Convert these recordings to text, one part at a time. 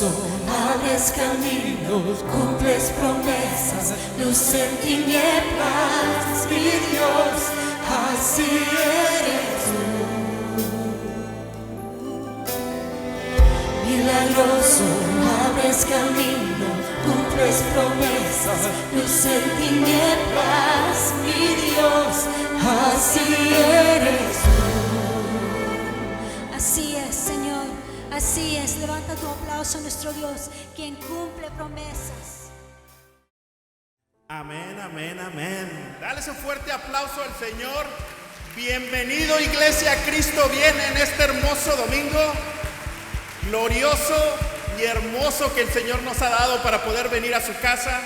milagroso, abres caminos, cumples promesas, luz en tinieblas, mi Dios, así eres tú. Milagroso, abres caminos, cumples promesas, luz en tinieblas, mi Dios, así eres tú. Así es, Señor, así es. Levanta tu aplauso a nuestro Dios, quien cumple promesas. Amén, amén, amén. Dale ese fuerte aplauso al Señor. Bienvenido, iglesia. Cristo viene en este hermoso domingo glorioso y hermoso que el Señor nos ha dado para poder venir a su casa,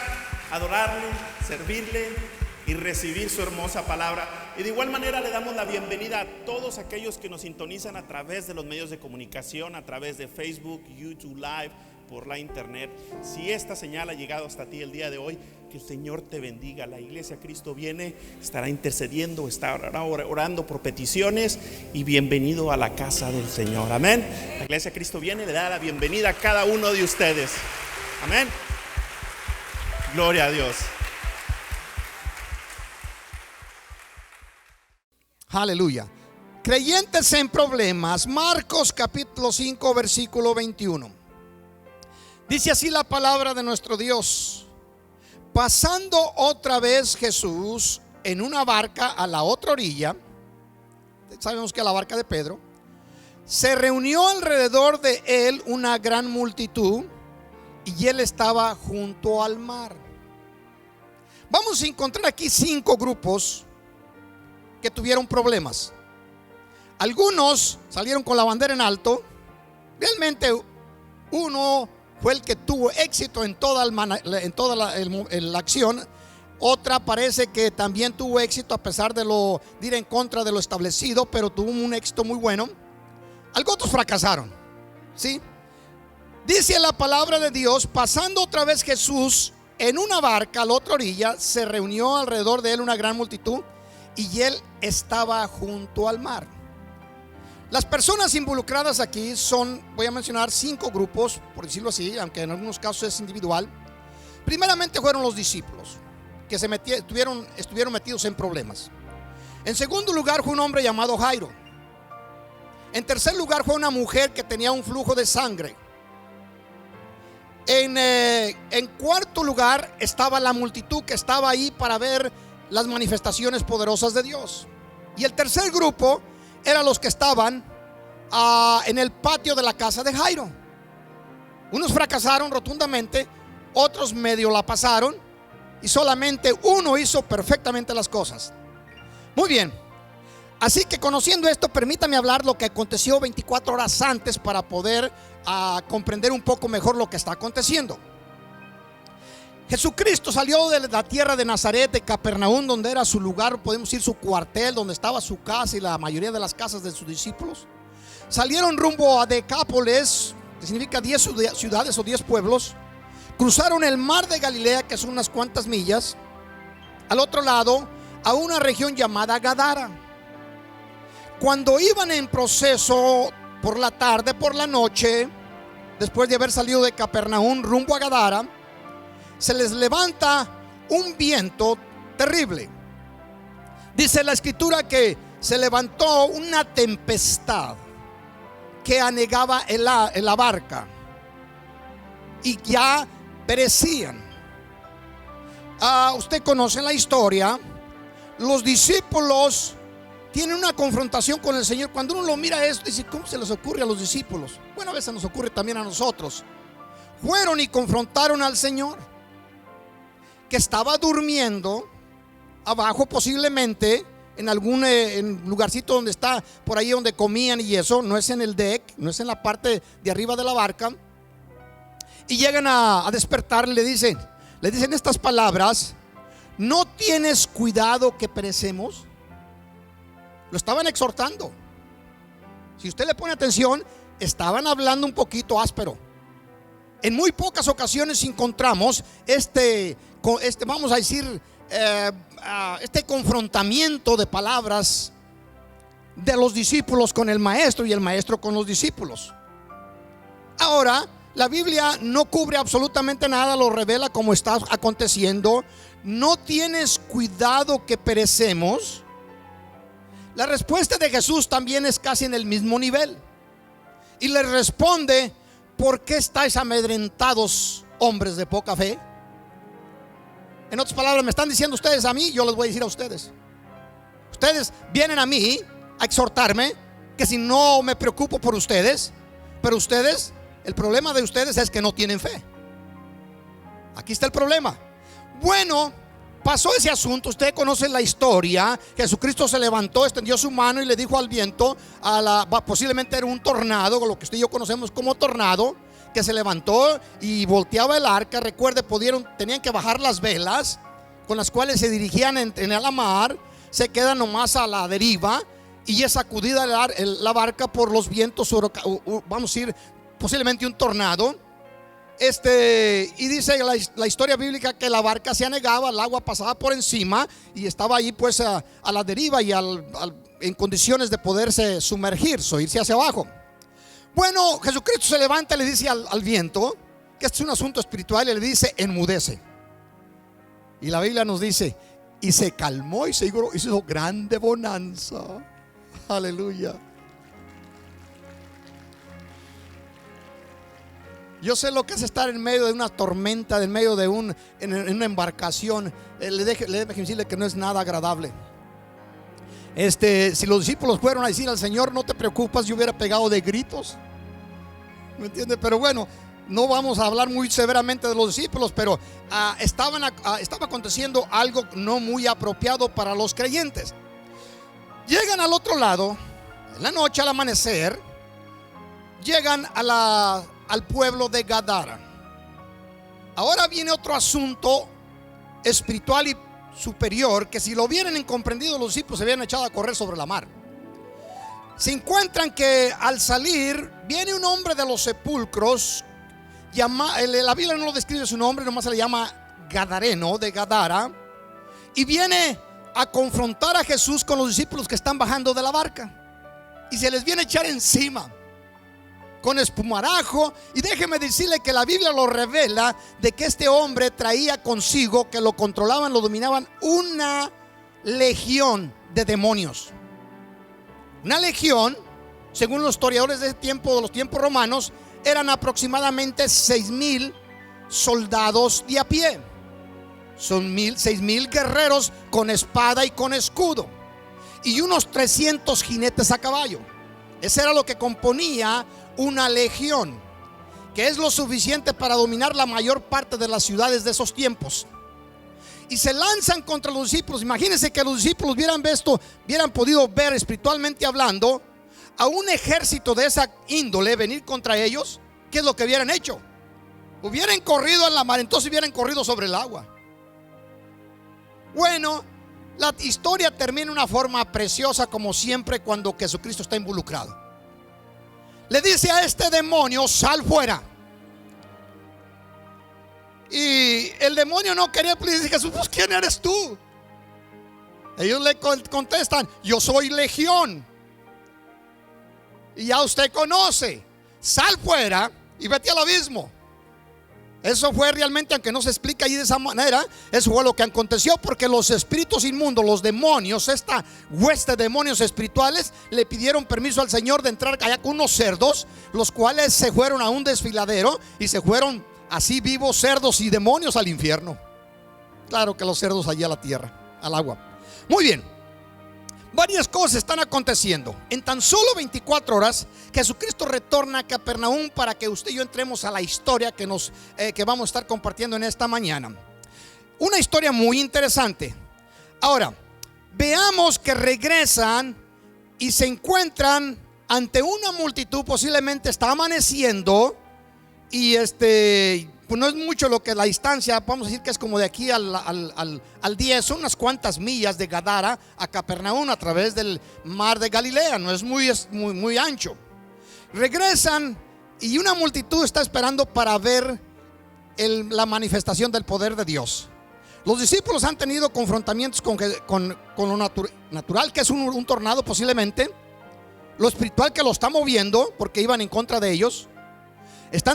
adorarle, servirle y recibir su hermosa palabra. Y de igual manera le damos la bienvenida a todos aquellos que nos sintonizan a través de los medios de comunicación, a través de Facebook, YouTube Live, por la internet. Si esta señal ha llegado hasta ti el día de hoy, que el Señor te bendiga. La iglesia Cristo viene, estará intercediendo, estará orando por peticiones, y bienvenido a la casa del Señor. Amén. La iglesia Cristo viene, le da la bienvenida a cada uno de ustedes. Amén. Gloria a Dios. Aleluya. Creyentes en problemas. Marcos capítulo 5 versículo 21. Dice así la palabra de nuestro Dios: pasando otra vez Jesús en una barca a la otra orilla, sabemos que a la barca de Pedro, se reunió alrededor de él una gran multitud, y él estaba junto al mar. Vamos a encontrar aquí 5 grupos que tuvieron problemas. Algunos salieron con la bandera en alto. Realmente uno fue el que tuvo éxito en toda la acción. Otra parece que también tuvo éxito a pesar de ir en contra de lo establecido, pero tuvo un éxito muy bueno. Algunos fracasaron, ¿sí? Dice la palabra de Dios: pasando otra vez Jesús en una barca a la otra orilla, se reunió alrededor de él una gran multitud, y él estaba junto al mar. Las personas involucradas aquí son, voy a mencionar 5 grupos, por decirlo así, aunque en algunos casos es individual. Primeramente fueron los discípulos, que estuvieron metidos en problemas. En segundo lugar fue un hombre llamado Jairo. En tercer lugar fue una mujer que tenía un flujo de sangre. En cuarto lugar estaba la multitud que estaba ahí para ver las manifestaciones poderosas de Dios. Y el tercer grupo eran los que estaban en el patio de la casa de Jairo. Unos fracasaron rotundamente, otros medio la pasaron, y solamente uno hizo perfectamente las cosas. Muy bien, así que conociendo esto, permítame hablar lo que aconteció 24 horas antes para poder comprender un poco mejor lo que está aconteciendo. Jesucristo salió de la tierra de Nazaret, de Capernaum, donde era su lugar, podemos decir su cuartel, donde estaba su casa y la mayoría de las casas de sus discípulos. Salieron rumbo a Decápolis, que significa 10 ciudades o 10 pueblos. Cruzaron el mar de Galilea, que son unas cuantas millas, al otro lado, a una región llamada Gadara. Cuando iban en proceso por la tarde, por la noche, después de haber salido de Capernaum rumbo a Gadara, se les levanta un viento terrible. Dice la escritura que se levantó una tempestad que anegaba en la barca, y ya perecían. Usted conoce la historia. Los discípulos tienen una confrontación con el Señor. Cuando uno lo mira esto, dice: ¿cómo se les ocurre a los discípulos? Bueno, a veces nos ocurre también a nosotros. Fueron y confrontaron al Señor, que estaba durmiendo abajo, posiblemente en algún lugarcito donde está, por ahí donde comían y eso. No es en el deck, no es en la parte de arriba de la barca. Y llegan a despertar, le dicen estas palabras: ¿no tienes cuidado que perecemos? Lo estaban exhortando. Si usted le pone atención, estaban hablando un poquito áspero. En muy pocas ocasiones encontramos vamos a decir, este confrontamiento de palabras de los discípulos con el maestro y el maestro con los discípulos. Ahora La Biblia no cubre absolutamente nada, lo revela como está aconteciendo. ¿No tienes cuidado que perecemos? La respuesta de Jesús también es casi en el mismo nivel. Y le responde: ¿por qué estáis amedrentados, hombres de poca fe? En otras palabras, me están diciendo ustedes a mí, yo les voy a decir a ustedes. Ustedes vienen a mí a exhortarme que si no me preocupo por ustedes, pero ustedes, el problema de ustedes es que no tienen fe. Aquí está el problema. Bueno, pasó ese asunto, usted conoce la historia. Jesucristo se levantó, extendió su mano y le dijo al viento, posiblemente era un tornado, lo que usted y yo conocemos como tornado, que se levantó y volteaba el arca. Recuerde, tenían que bajar las velas con las cuales se dirigían en la mar. Se queda nomás a la deriva y es sacudida la barca por los vientos, vamos a decir, posiblemente un tornado. Y dice la historia bíblica que la barca se anegaba, el agua pasaba por encima y estaba ahí pues a la deriva y en condiciones de poderse sumergir, irse hacia abajo. Bueno, Jesucristo se levanta y le dice al viento, que este es un asunto espiritual, y le dice: enmudece. Y la Biblia nos dice: y se calmó y se hizo grande bonanza. Aleluya. Yo sé lo que es estar en medio de una tormenta, en medio de en una embarcación. Déjeme decirle que no es nada agradable. Si los discípulos fueron a decir al Señor: no te preocupes, yo hubiera pegado de gritos. ¿Me entiende? Pero bueno, no vamos a hablar muy severamente de los discípulos, pero estaba aconteciendo algo no muy apropiado para los creyentes. Llegan al otro lado, en la noche, al amanecer, llegan al pueblo de Gadara. Ahora viene otro asunto espiritual y superior, que si lo hubieran comprendido los discípulos se habían echado a correr sobre la mar. Se encuentran que al salir viene un hombre de los sepulcros. La Biblia no lo describe su nombre, nomás se le llama Gadareno, de Gadara, y viene a confrontar a Jesús con los discípulos que están bajando de la barca, y se les viene a echar encima con espumarajo. Y déjeme decirle que la Biblia lo revela, de que este hombre traía consigo, que lo controlaban, lo dominaban, una legión de demonios. Una legión, según los historiadores de los tiempos romanos, eran aproximadamente 6,000 soldados de a pie. Son 6,000 guerreros con espada y con escudo, y unos 300 jinetes a caballo. Ese era lo que componía una legión, que es lo suficiente para dominar la mayor parte de las ciudades de esos tiempos. Y se lanzan contra los discípulos. Imagínense que los discípulos hubieran podido ver, espiritualmente hablando, a un ejército de esa índole venir contra ellos. ¿Qué es lo que hubieran hecho? Hubieran corrido en la mar, entonces hubieran corrido sobre el agua. Bueno, la historia termina de una forma preciosa, como siempre cuando Jesucristo está involucrado. Le dice a este demonio: sal fuera. Y el demonio no quería, pues dice Jesús: pues ¿quién eres tú? Ellos le contestan: yo soy legión. Y ya usted conoce. Sal fuera y vete al abismo. Eso fue realmente, aunque no se explica ahí de esa manera, eso fue lo que aconteció, porque los espíritus inmundos, los demonios, esta hueste de demonios espirituales, le pidieron permiso al Señor de entrar allá con unos cerdos, los cuales se fueron a un desfiladero y se fueron así vivos, cerdos y demonios, al infierno. Claro que los cerdos allí a la tierra, al agua. Muy bien. Varias cosas están aconteciendo. En tan solo 24 horas, Jesucristo retorna a Capernaum, para que usted y yo entremos a la historia que vamos a estar compartiendo en esta mañana. Una historia muy interesante. Ahora, veamos que regresan y se encuentran ante una multitud. Posiblemente está amaneciendo y pues no es mucho lo que la distancia, vamos a decir que es como de aquí al 10, son unas cuantas millas de Gadara a Capernaum a través del mar de Galilea. No es muy ancho. Regresan y una multitud está esperando para ver la manifestación del poder de Dios. Los discípulos han tenido confrontamientos con lo natural, que es un tornado posiblemente, lo espiritual que lo está moviendo porque iban en contra de ellos,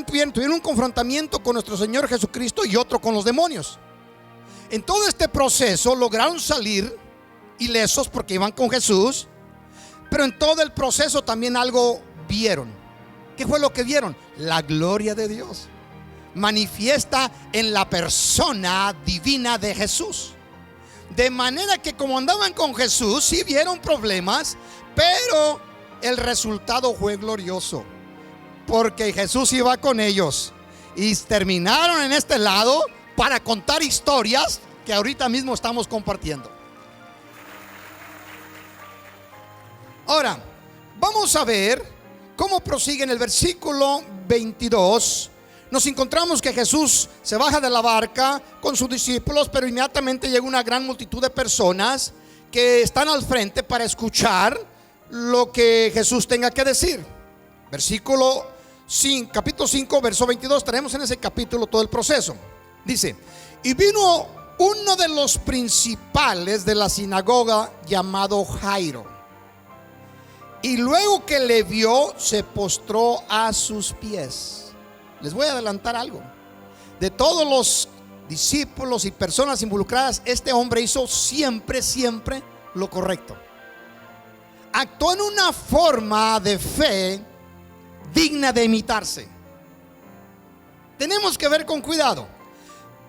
Tuvieron un confrontamiento con nuestro Señor Jesucristo y otro con los demonios. En todo este proceso lograron salir ilesos porque iban con Jesús, pero en todo el proceso también algo vieron. ¿Qué fue lo que vieron? La gloria de Dios manifiesta en la persona divina de Jesús. De manera que como andaban con Jesús, sí vieron problemas, pero el resultado fue glorioso, porque Jesús iba con ellos y terminaron en este lado para contar historias que ahorita mismo estamos compartiendo. Ahora, vamos a ver cómo prosigue en el versículo 22. Nos encontramos que Jesús se baja de la barca con sus discípulos, pero inmediatamente llega una gran multitud de personas que están al frente para escuchar lo que Jesús tenga que decir. Versículo 5, capítulo 5, verso 22. Tenemos en ese capítulo todo el proceso. Dice: y vino uno de los principales de la sinagoga llamado Jairo, y luego que le vio, se postró a sus pies. Les voy a adelantar algo. De todos los discípulos y personas involucradas, este hombre hizo siempre lo correcto. Actuó en una forma de fe digna de imitarse. Tenemos que ver con cuidado.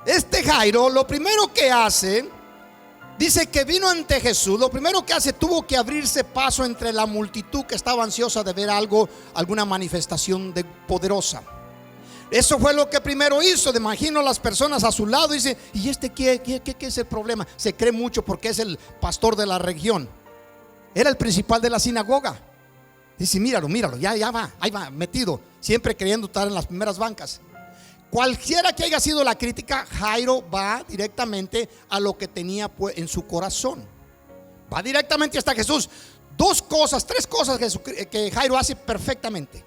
Este Jairo, lo primero que hace, dice que vino ante Jesús. Lo primero que hace, tuvo que abrirse paso entre la multitud que estaba ansiosa de ver algo, alguna manifestación poderosa. Eso fue lo que primero hizo. Me imagino las personas a su lado. Dice: ¿y este qué es el problema? Se cree mucho porque es el pastor de la región. Era el principal de la sinagoga. Dice: míralo, ya va, ahí va, metido, siempre queriendo estar en las primeras bancas. Cualquiera que haya sido la crítica, Jairo va directamente a lo que tenía en su corazón. Va directamente hasta Jesús. Tres cosas que Jairo hace perfectamente.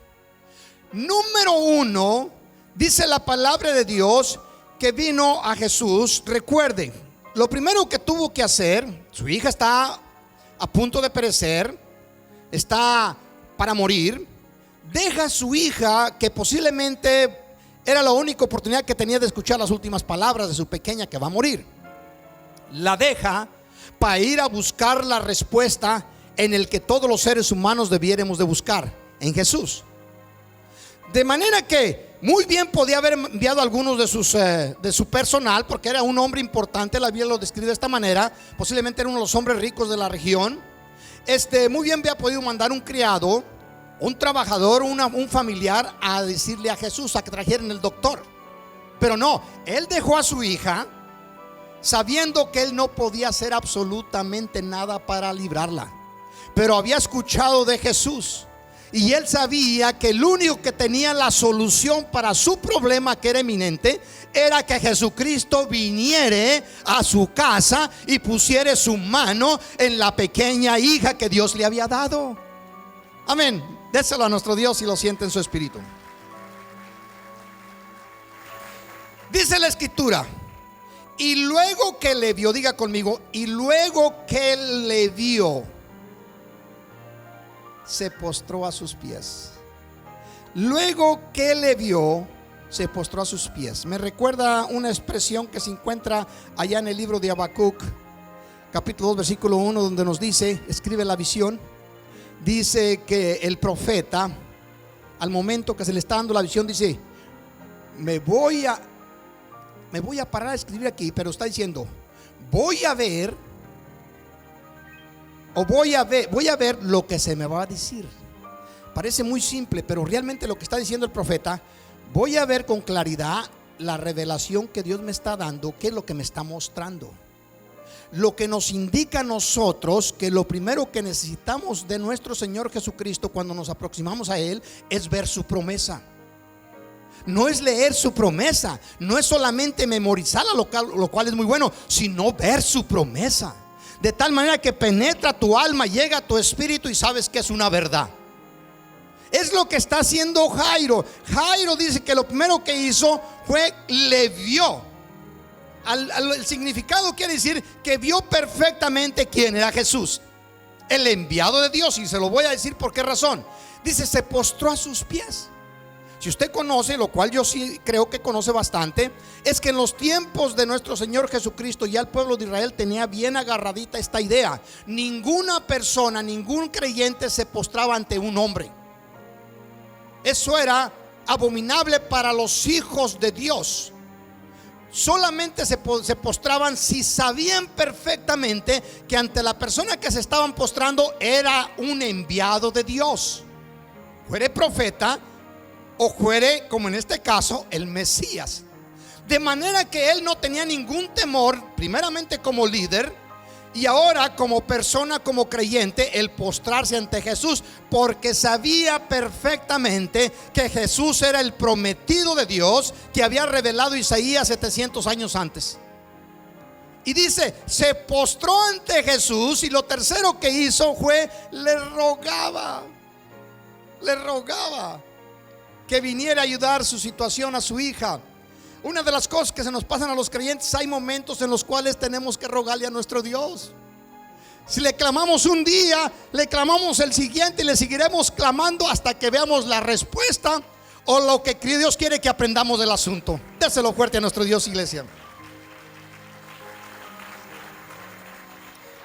Número uno, dice la palabra de Dios que vino a Jesús. Recuerden, lo primero que tuvo que hacer, su hija está a punto de perecer, está para morir. Deja a su hija, que posiblemente era la única oportunidad que tenía de escuchar las últimas palabras de su pequeña que va a morir. La deja para ir a buscar la respuesta en el que todos los seres humanos debiéramos de buscar, en Jesús. De manera que muy bien podía haber enviado a algunos de su personal, porque era un hombre importante. La Biblia lo describe de esta manera. Posiblemente era uno de los hombres ricos de la región. Muy bien había podido mandar un criado, un trabajador, un familiar, a decirle a Jesús a que trajeran el doctor. Pero no, él dejó a su hija sabiendo que él no podía hacer absolutamente nada para librarla, pero había escuchado de Jesús. Y él sabía que el único que tenía la solución para su problema, que era eminente, era que Jesucristo viniere a su casa y pusiere su mano en la pequeña hija que Dios le había dado. Amén. Déselo a nuestro Dios si lo siente en su espíritu. Dice la escritura: y luego que le vio, diga conmigo, y luego que le vio, se postró a sus pies. Luego que le vio, se postró a sus pies. Me recuerda una expresión que se encuentra allá en el libro de Habacuc, capítulo 2, versículo 1, donde nos dice, escribe la visión. Dice que el profeta, al momento que se le está dando la visión, dice: me voy a parar a escribir aquí, pero está diciendo: voy a ver lo que se me va a decir. Parece muy simple, pero realmente lo que está diciendo el profeta: voy a ver con claridad la revelación que Dios me está dando, qué es lo que me está mostrando. Lo que nos indica a nosotros que lo primero que necesitamos de nuestro Señor Jesucristo cuando nos aproximamos a Él es ver su promesa. No es leer su promesa, no es solamente memorizarla, lo cual es muy bueno, sino ver su promesa. De tal manera que penetra tu alma, llega a tu espíritu y sabes que es una verdad. Es lo que está haciendo Jairo. Jairo dice que lo primero que hizo fue le vio. El significado quiere decir que vio perfectamente quién era Jesús, el enviado de Dios. Y se lo voy a decir por qué razón. Dice: se postró a sus pies. Si usted conoce, lo cual yo sí creo que conoce bastante, es que en los tiempos de nuestro Señor Jesucristo ya el pueblo de Israel tenía bien agarradita esta idea. Ninguna persona, ningún creyente se postraba ante un hombre. Eso era abominable para los hijos de Dios. Solamente se postraban si sabían perfectamente que ante la persona que se estaban postrando era un enviado de Dios, fuere profeta o fuere, como en este caso, el Mesías. De manera que él no tenía ningún temor, primeramente como líder, y ahora como persona, como creyente, el postrarse ante Jesús, porque sabía perfectamente que Jesús era el prometido de Dios que había revelado Isaías 700 años antes. Y dice, se postró ante Jesús, y lo tercero que hizo fue le rogaba que viniera a ayudar su situación a su hija. Una de las cosas que se nos pasan a los creyentes, hay momentos en los cuales tenemos que rogarle a nuestro Dios. Si le clamamos un día, le clamamos el siguiente y le seguiremos clamando hasta que veamos la respuesta o lo que Dios quiere que aprendamos del asunto. Déselo fuerte a nuestro Dios, iglesia.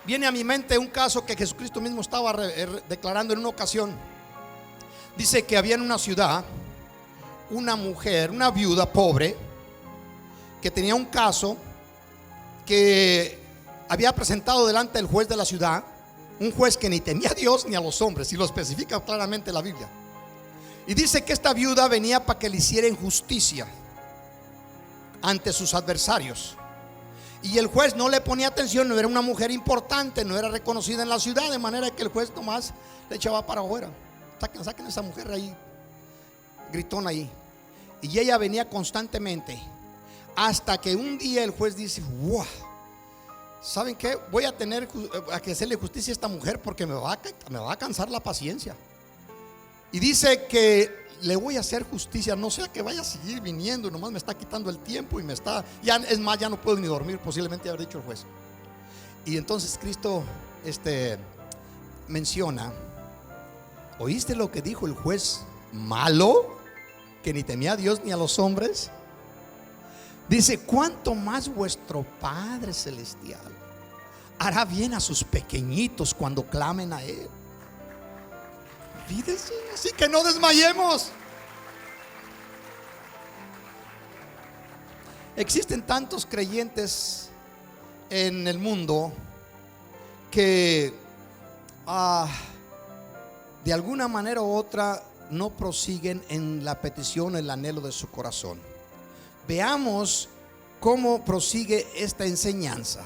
Viene a mi mente un caso que Jesucristo mismo estaba declarando en una ocasión. Dice que había en una ciudad una mujer, una viuda pobre, que tenía un caso que había presentado delante del juez de la ciudad, un juez que ni temía a Dios ni a los hombres, y lo especifica claramente la Biblia. Y dice que esta viuda venía para que le hicieran justicia ante sus adversarios. Y el juez no le ponía atención, no era una mujer importante, no era reconocida en la ciudad, de manera que el juez nomás le echaba para afuera. Saquen a esa mujer ahí, gritona ahí. Y ella venía constantemente, hasta que un día el juez dice: wow, ¿saben qué? Voy a tener que hacerle justicia a esta mujer, porque me va a cansar la paciencia. Y dice que le voy a hacer justicia, no sea que vaya a seguir viniendo, nomás me está quitando el tiempo y me está, ya, es más, ya no puedo ni dormir, posiblemente haber dicho el juez. Y entonces Cristo menciona: ¿oíste lo que dijo el juez malo, que ni temía a Dios ni a los hombres? Dice: ¿cuánto más vuestro Padre Celestial hará bien a sus pequeñitos cuando clamen a Él? Fíjense, así que no desmayemos. Existen tantos creyentes en el mundo que de alguna manera u otra no prosiguen en la petición, el anhelo de su corazón. Veamos cómo prosigue esta enseñanza.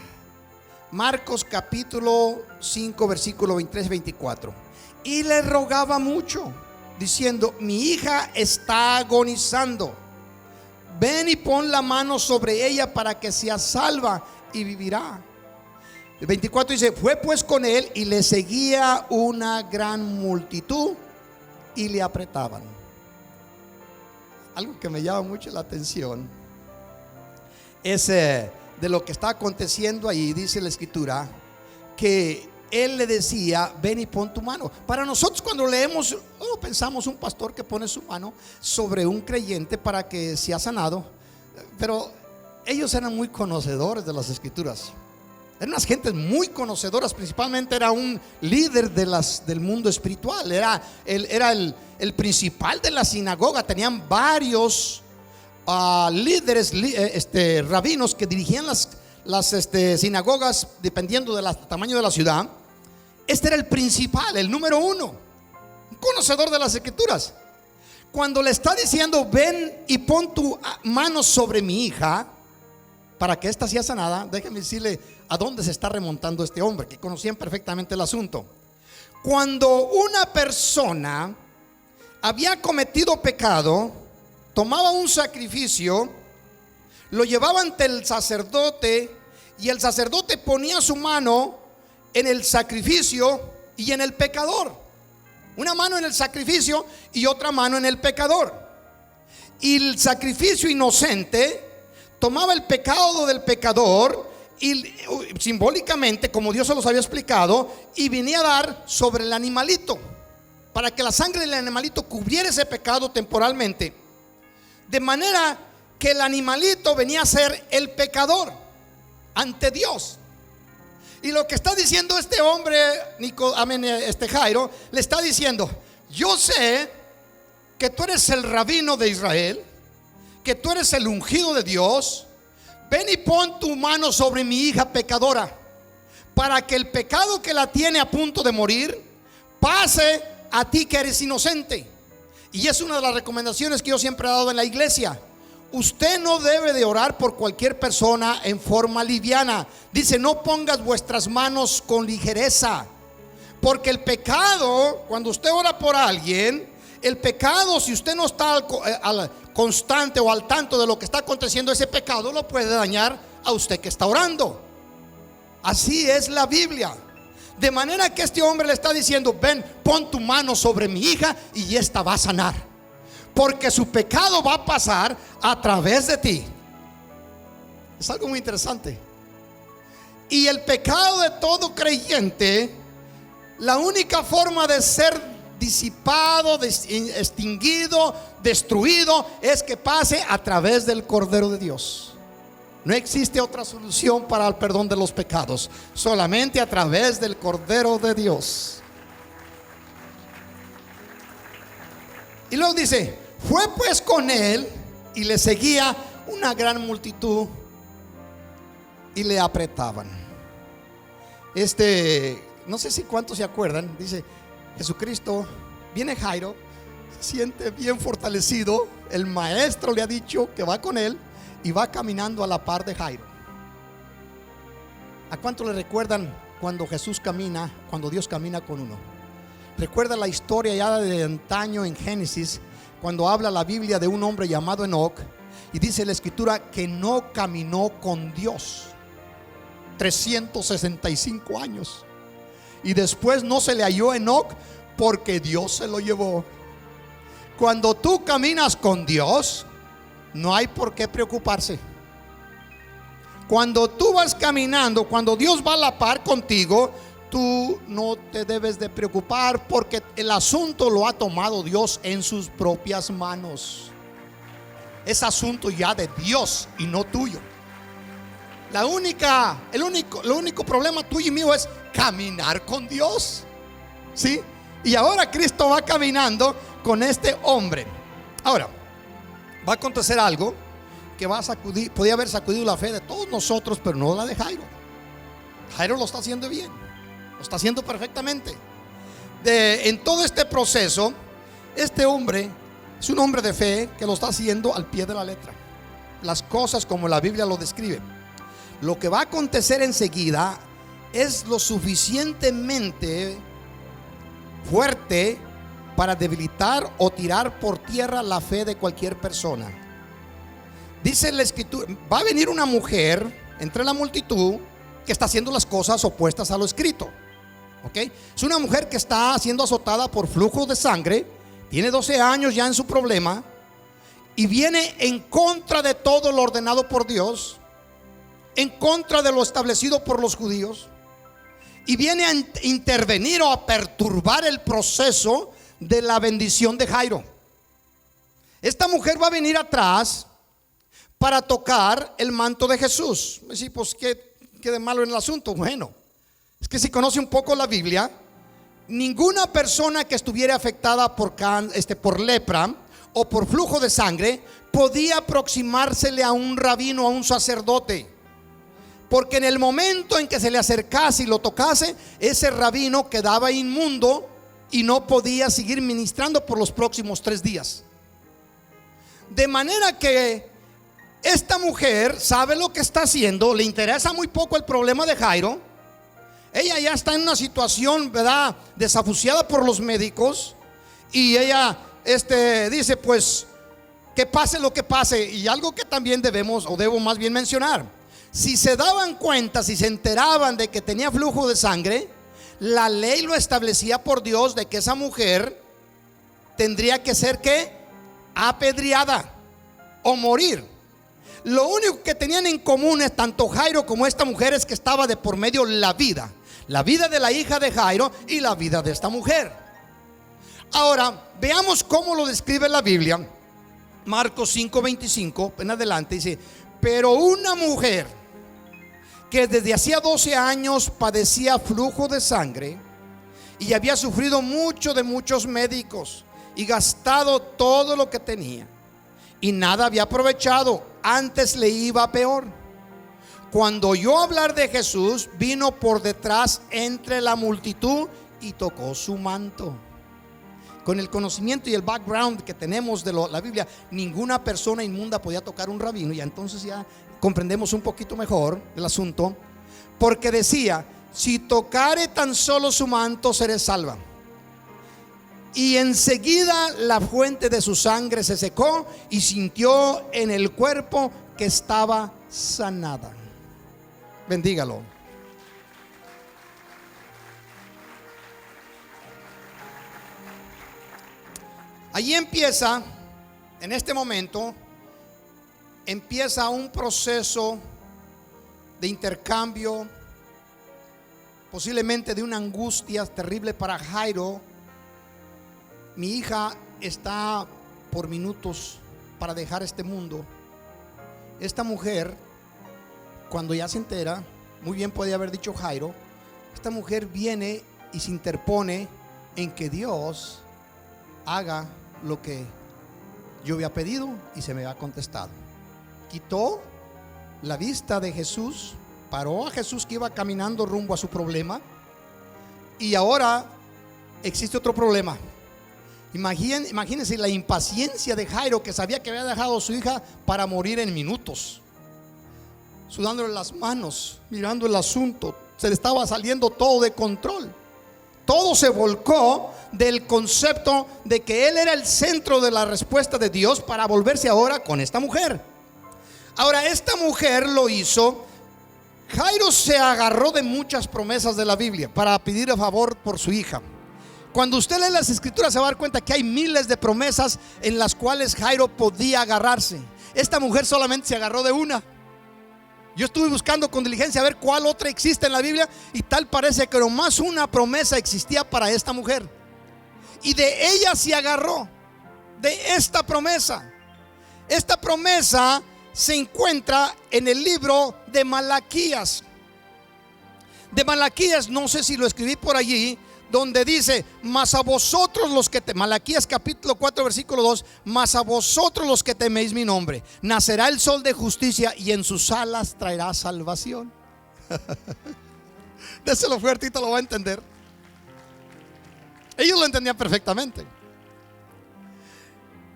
Marcos capítulo 5 versículo 23 y 24. Y le rogaba mucho, diciendo: mi hija está agonizando, ven y pon la mano sobre ella para que sea salva y vivirá. El 24 dice: fue pues con él, y le seguía una gran multitud y le apretaban. Algo que me llama mucho la atención es de lo que está aconteciendo ahí. Dice la escritura que él le decía: ven y pon tu mano. Para nosotros, cuando leemos, pensamos un pastor que pone su mano sobre un creyente para que sea sanado. Pero ellos eran muy conocedores de las escrituras. Eran unas gentes muy conocedoras. Principalmente era un líder del mundo espiritual. Era el principal de la sinagoga. Tenían varios líderes, rabinos, que dirigían las sinagogas dependiendo del tamaño de la ciudad. Este era el principal, el número uno, un conocedor de las escrituras. Cuando le está diciendo: ven y pon tu mano sobre mi hija para que ésta sea sanada, déjeme decirle a dónde se está remontando este hombre, que conocían perfectamente el asunto. Cuando una persona había cometido pecado, tomaba un sacrificio, lo llevaba ante el sacerdote, y el sacerdote ponía su mano en el sacrificio y en el pecador. Una mano en el sacrificio y otra mano en el pecador. Y el sacrificio inocente tomaba el pecado del pecador, y simbólicamente, como Dios se los había explicado, y venía a dar sobre el animalito, para que la sangre del animalito cubriera ese pecado temporalmente. De manera que el animalito venía a ser el pecador ante Dios. Y lo que está diciendo este hombre, Jairo, le está diciendo: yo sé que tú eres el rabino de Israel, que tú eres el ungido de Dios. Ven y pon tu mano sobre mi hija pecadora, para que el pecado que la tiene a punto de morir pase a ti que eres inocente. Y es una de las recomendaciones que yo siempre he dado en la iglesia. Usted no debe de orar por cualquier persona en forma liviana. Dice: no pongas vuestras manos con ligereza, porque el pecado, cuando usted ora por alguien, el pecado, si usted no está al constante o al tanto de lo que está aconteciendo, ese pecado lo puede dañar a usted que está orando. Así es la Biblia. De manera que este hombre le está diciendo: ven, pon tu mano sobre mi hija y esta va a sanar, porque su pecado va a pasar a través de ti. Es algo muy interesante. Y el pecado de todo creyente, la única forma de ser disipado, extinguido, destruido, es que pase a través del Cordero de Dios. No existe otra solución para el perdón de los pecados, solamente a través del Cordero de Dios. Y luego dice: fue pues con él y le seguía una gran multitud y le apretaban. No sé si cuántos se acuerdan. Dice: Jesucristo, viene Jairo, se siente bien fortalecido. El maestro le ha dicho que va con él y va caminando a la par de Jairo. ¿A cuánto le recuerdan cuando Jesús camina, cuando Dios camina con uno? Recuerda la historia ya de antaño en Génesis, cuando habla la Biblia de un hombre llamado Enoc, y dice la escritura que no caminó con Dios 365 años, y después no se le halló Enoc porque Dios se lo llevó. Cuando tú caminas con Dios, no hay por qué preocuparse. Cuando tú vas caminando, cuando Dios va a la par contigo, tú no te debes de preocupar, porque el asunto lo ha tomado Dios en sus propias manos. Es asunto ya de Dios y no tuyo. Lo único problema tuyo y mío es caminar con Dios, ¿sí? Y ahora Cristo va caminando con este hombre. Ahora va a acontecer algo que va a sacudir, podía haber sacudido la fe de todos nosotros, pero no la de Jairo. Jairo lo está haciendo bien, lo está haciendo perfectamente. En todo este proceso, este hombre es un hombre de fe que lo está haciendo al pie de la letra, las cosas como la Biblia lo describe. Lo que va a acontecer enseguida es lo suficientemente fuerte para debilitar o tirar por tierra la fe de cualquier persona. Dice la escritura: va a venir una mujer entre la multitud que está haciendo las cosas opuestas a lo escrito. ¿Okay? Es una mujer que está siendo azotada por flujo de sangre, tiene 12 años ya en su problema, y viene en contra de todo lo ordenado por Dios, en contra de lo establecido por los judíos, y viene a intervenir o a perturbar el proceso de la bendición de Jairo. Esta mujer va a venir atrás para tocar el manto de Jesús. Sí, pues ¿qué de malo en el asunto? Bueno, es que si conoce un poco la Biblia, ninguna persona que estuviera afectada por lepra o por flujo de sangre podía aproximársele a un rabino, a un sacerdote, porque en el momento en que se le acercase y lo tocase, ese rabino quedaba inmundo y no podía seguir ministrando por los próximos 3 días. De manera que esta mujer sabe lo que está haciendo, le interesa muy poco el problema de Jairo. Ella ya está en una situación, ¿verdad?, desahuciada por los médicos, y ella dice: pues que pase lo que pase. Y algo que también debo más bien mencionar: si se daban cuenta, si se enteraban de que tenía flujo de sangre, la ley lo establecía por Dios de que esa mujer tendría que ser apedreada o morir. Lo único que tenían en común es tanto Jairo como esta mujer es que estaba de por medio la vida de la hija de Jairo y la vida de esta mujer. Ahora veamos cómo lo describe la Biblia. Marcos 5:25 en adelante, dice: pero una mujer que desde hacía 12 años padecía flujo de sangre y había sufrido mucho de muchos médicos y gastado todo lo que tenía y nada había aprovechado, antes le iba peor, cuando oyó hablar de Jesús, vino por detrás entre la multitud y tocó su manto. Con el conocimiento y el background que tenemos de la Biblia, ninguna persona inmunda podía tocar un rabino. Y entonces ya comprendemos un poquito mejor el asunto, porque decía: si tocare tan solo su manto, seré salva. Y enseguida la fuente de su sangre se secó y sintió en el cuerpo que estaba sanada. Bendígalo. Allí empieza, en este momento, empieza un proceso de intercambio, posiblemente de una angustia terrible para Jairo. Mi hija está por minutos para dejar este mundo. Esta mujer, cuando ya se entera, muy bien podía haber dicho Jairo, esta mujer viene y se interpone en que Dios haga lo que yo había pedido y se me ha contestado. Quitó la vista de Jesús, paró a Jesús que iba caminando rumbo a su problema, y ahora existe otro problema. Imagínense la impaciencia de Jairo, que sabía que había dejado a su hija para morir en minutos, sudándole las manos, mirando el asunto. Se le estaba saliendo todo de control. Todo se volcó del concepto de que él era el centro de la respuesta de Dios para volverse ahora con esta mujer. Ahora, esta mujer lo hizo. Jairo se agarró de muchas promesas de la Biblia para pedir a favor por su hija. Cuando usted lee las escrituras se va a dar cuenta que hay miles de promesas en las cuales Jairo podía agarrarse. Esta mujer solamente se agarró de una. Yo estuve buscando con diligencia a ver cuál otra existe en la Biblia, y tal parece que nomás una promesa existía para esta mujer, y de ella se agarró, de esta promesa. Esta promesa se encuentra en el libro de Malaquías. De Malaquías, no sé si lo escribí por allí, donde dice: mas a vosotros los que Malaquías capítulo 4 versículo 2: mas a vosotros los que teméis mi nombre, nacerá el sol de justicia y en sus alas traerá salvación. Déselo fuertito, lo va a entender. Ellos lo entendían perfectamente.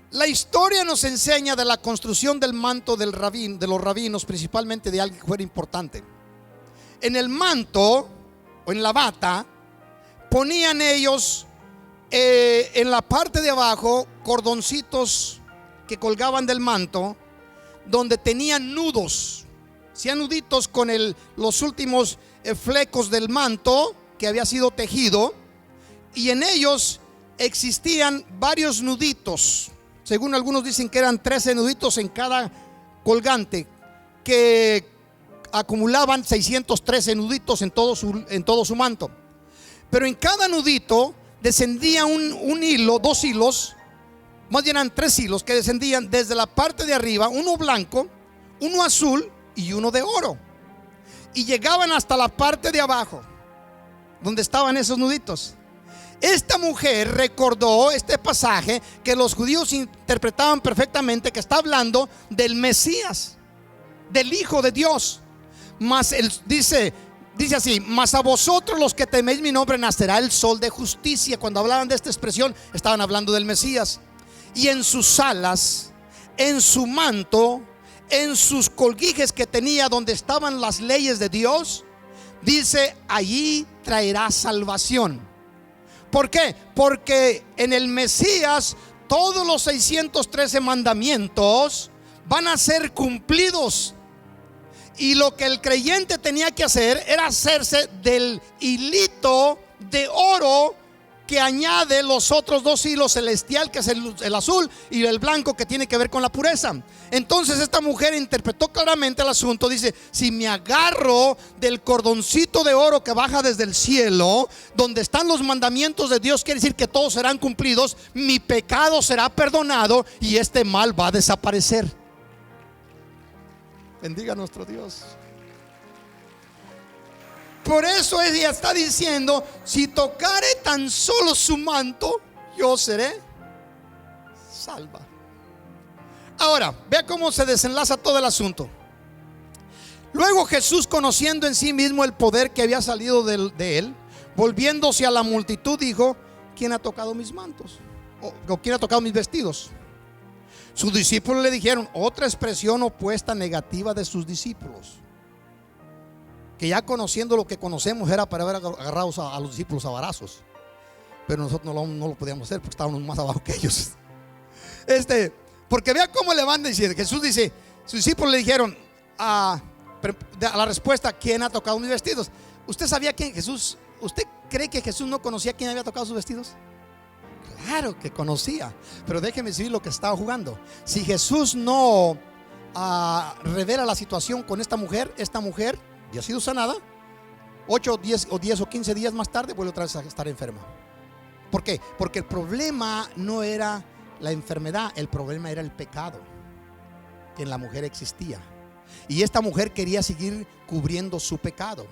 La historia nos enseña de la construcción del manto de los rabinos, principalmente de alguien que fuera importante. En el manto o en la bata ponían ellos en la parte de abajo cordoncitos que colgaban del manto, donde tenían nudos, hacían nuditos con los últimos flecos del manto que había sido tejido, y en ellos existían varios nuditos. Según algunos dicen que eran 13 nuditos en cada colgante, que acumulaban 613 nuditos en todo su manto. Pero en cada nudito descendía un hilo, 2 hilos, más bien eran 3 hilos que descendían desde la parte de arriba, uno blanco, uno azul y uno de oro, y llegaban hasta la parte de abajo donde estaban esos nuditos. Esta mujer recordó este pasaje que los judíos interpretaban perfectamente, que está hablando del Mesías, del Hijo de Dios. Mas él dice así: mas a vosotros los que teméis mi nombre, nacerá el sol de justicia. Cuando hablaban de esta expresión, estaban hablando del Mesías. Y en sus alas, en su manto, en sus colguijes que tenía, donde estaban las leyes de Dios, dice: allí traerá salvación. ¿Por qué? Porque en el Mesías todos los 613 mandamientos van a ser cumplidos. Y lo que el creyente tenía que hacer era hacerse del hilito de oro que que añade los otros dos hilos, celestial, que es el azul, y el blanco, que tiene que ver con la pureza. Entonces esta mujer interpretó claramente el asunto. Dice: si me agarro del cordoncito de oro que baja desde el cielo, donde están los mandamientos de Dios, quiere decir que todos serán cumplidos, mi pecado será perdonado y este mal va a desaparecer. Bendiga a nuestro Dios. Por eso ella está diciendo: si tocare tan solo su manto, yo seré salva. Ahora, vea cómo se desenlaza todo el asunto. Luego Jesús, conociendo en sí mismo el poder que había salido de él, volviéndose a la multitud, dijo: ¿quién ha tocado mis mantos? ¿O quién ha tocado mis vestidos? Sus discípulos le dijeron, otra expresión opuesta, negativa de sus discípulos, que ya conociendo lo que conocemos era para haber agarrado a los discípulos a varazos. Pero nosotros no lo podíamos hacer porque estábamos más abajo que ellos. Porque vea cómo le van a decir. Jesús dice, sus discípulos le dijeron a la respuesta: ¿quién ha tocado mis vestidos? ¿Usted sabía que Jesús, usted cree que Jesús no conocía quién había tocado sus vestidos? Claro que conocía, pero déjeme decir lo que estaba jugando. Si Jesús no revela la situación con esta mujer ya ha sido sanada, 8, 10 o 15 días más tarde vuelve otra vez a estar enferma. ¿Por qué? Porque el problema no era la enfermedad, el problema era el pecado que en la mujer existía. Y esta mujer quería seguir cubriendo su pecado.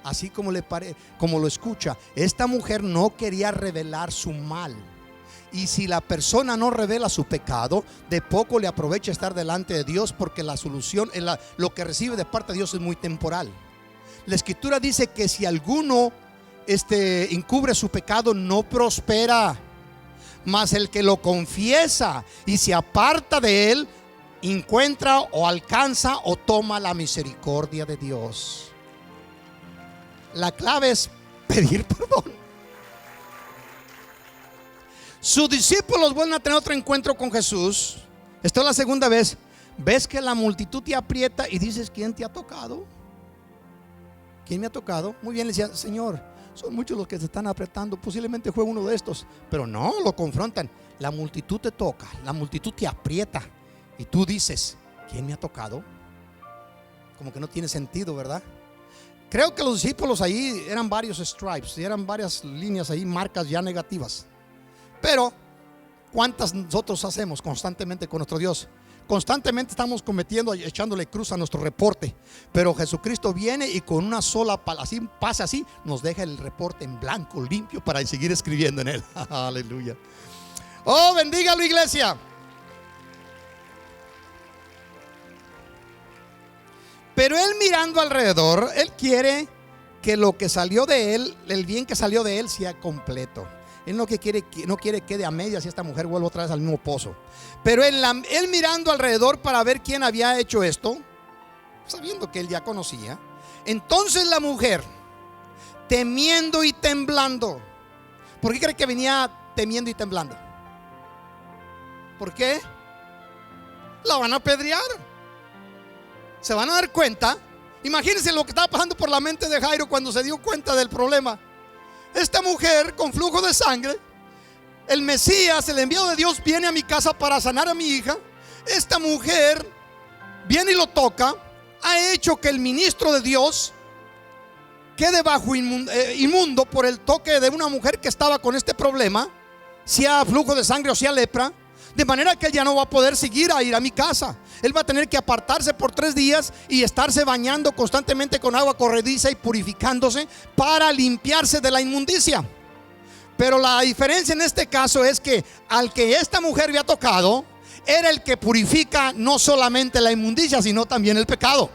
Así como lo escucha, esta mujer no quería revelar su mal. Y si la persona no revela su pecado, de poco le aprovecha estar delante de Dios, porque la solución, lo que recibe de parte de Dios es muy temporal. La escritura dice que si alguno encubre su pecado, no prospera, mas el que lo confiesa y se aparta de él, encuentra o alcanza o toma la misericordia de Dios. La clave es pedir perdón. Sus discípulos vuelven a tener otro encuentro con Jesús. Esta es la segunda vez. Ves que la multitud te aprieta y dices: ¿quién te ha tocado? ¿Quién me ha tocado? Muy bien, le decía: Señor, son muchos los que te están apretando, posiblemente fue uno de estos. Pero no, lo confrontan. La multitud te toca, la multitud te aprieta y tú dices: ¿quién me ha tocado? Como que no tiene sentido, ¿verdad? Creo que los discípulos ahí eran varios stripes, eran varias líneas ahí, marcas ya negativas. Pero ¿cuántas nosotros hacemos constantemente con nuestro Dios? Constantemente estamos cometiendo, echándole cruz a nuestro reporte. Pero Jesucristo viene y con una sola pasa así, nos deja el reporte en blanco, limpio, para seguir escribiendo en él. Aleluya. Oh, bendígalo, iglesia. Pero él, mirando alrededor, él quiere que lo que salió de él, el bien que salió de él, sea completo. Él no quiere que quede a medias y esta mujer vuelva otra vez al mismo pozo. Pero él mirando alrededor para ver quién había hecho esto, sabiendo que él ya conocía, entonces la mujer, temiendo y temblando. ¿Por qué cree que venía temiendo y temblando? ¿Por qué? La van a apedrear. Se van a dar cuenta. Imagínense lo que estaba pasando por la mente de Jairo cuando se dio cuenta del problema. Esta mujer con flujo de sangre, el Mesías, el enviado de Dios, viene a mi casa para sanar a mi hija. Esta mujer viene y lo toca. Ha hecho que el ministro de Dios quede bajo inmundo por el toque de una mujer que estaba con este problema, sea flujo de sangre o sea lepra. De manera que él ya no va a poder seguir a ir a mi casa. Él va a tener que apartarse por 3 días y estarse bañando constantemente con agua corrediza y purificándose para limpiarse de la inmundicia. Pero la diferencia en este caso es que al que esta mujer había tocado, era el que purifica no solamente la inmundicia, sino también el pecado.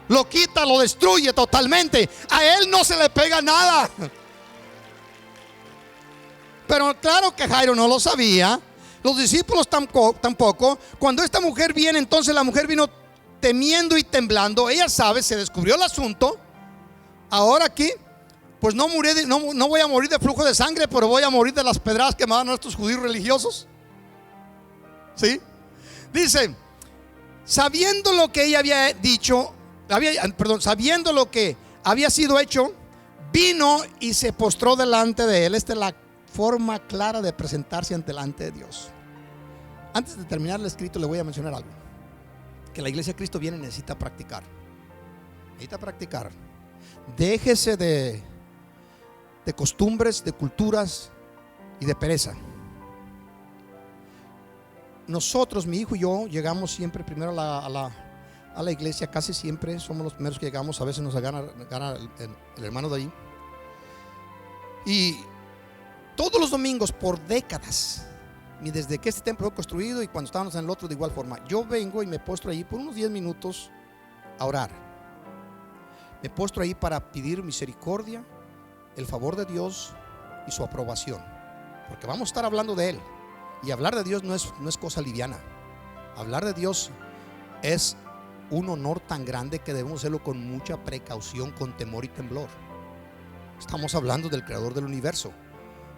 Lo quita, lo destruye totalmente. A él no se le pega nada. Pero claro que Jairo no lo sabía. Los discípulos tampoco. Cuando esta mujer viene, entonces la mujer vino temiendo y temblando. Ella sabe, se descubrió el asunto. Ahora aquí, pues no voy a morir de flujo de sangre, pero voy a morir de las pedradas que me dan estos judíos religiosos. ¿Sí? Dice, sabiendo lo que ella había dicho, sabiendo lo que había sido hecho, vino y se postró delante de él. Esta es la forma clara de presentarse delante de Dios. Antes de terminar el escrito, le voy a mencionar algo que la iglesia de Cristo viene y necesita practicar. Necesita practicar. Déjese de costumbres, de culturas y de pereza. Nosotros, mi hijo y yo, llegamos siempre primero a la iglesia. Casi siempre somos los primeros que llegamos. A veces nos gana el hermano de ahí. Y todos los domingos por décadas, y desde que este templo fue construido y cuando estábamos en el otro de igual forma, yo vengo y me postro ahí por unos 10 minutos a orar. Me postro ahí para pedir misericordia, el favor de Dios y su aprobación, porque vamos a estar hablando de Él. Y hablar de Dios no es cosa liviana. Hablar de Dios es un honor tan grande que debemos hacerlo con mucha precaución, con temor y temblor. Estamos hablando del creador del universo.